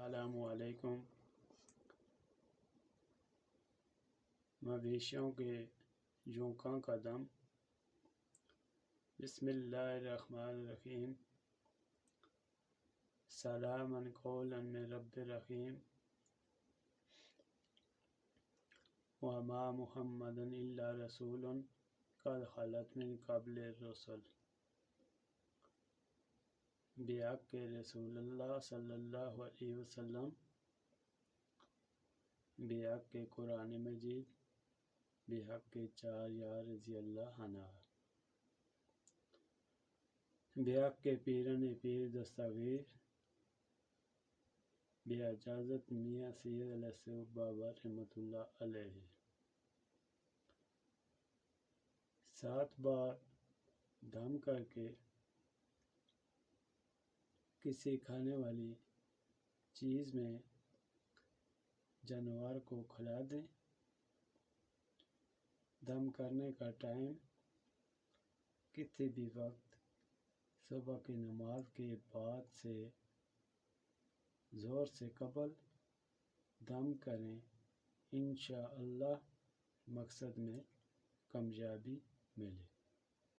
السلام علیکم۔ مویشیوں کے جھونکوں کا دم۔ بسم اللہ الرحمن الرحیم۔ سلاما قولا من رب رحیم۔ وما محمد الا رسول قد خلت من قبل الرسل۔ بحق رسول اللہ صلی اللہ علیہ وسلم، بحق قرآن مجید، بحق چار یار رضی اللہ عنہ، بحق پیرن پیر دستگیر، باجازت میاں سید علیہ السلام بابا رحمۃ اللہ علیہ۔ 7 بار دم کر کے کسی کھانے والی چیز میں جانور کو کھلا دیں۔ دم کرنے کا ٹائم کسی بھی وقت صبح کی نماز کے بعد سے ظہر سے قبل دم کریں، انشاءاللہ مقصد میں کامیابی ملے۔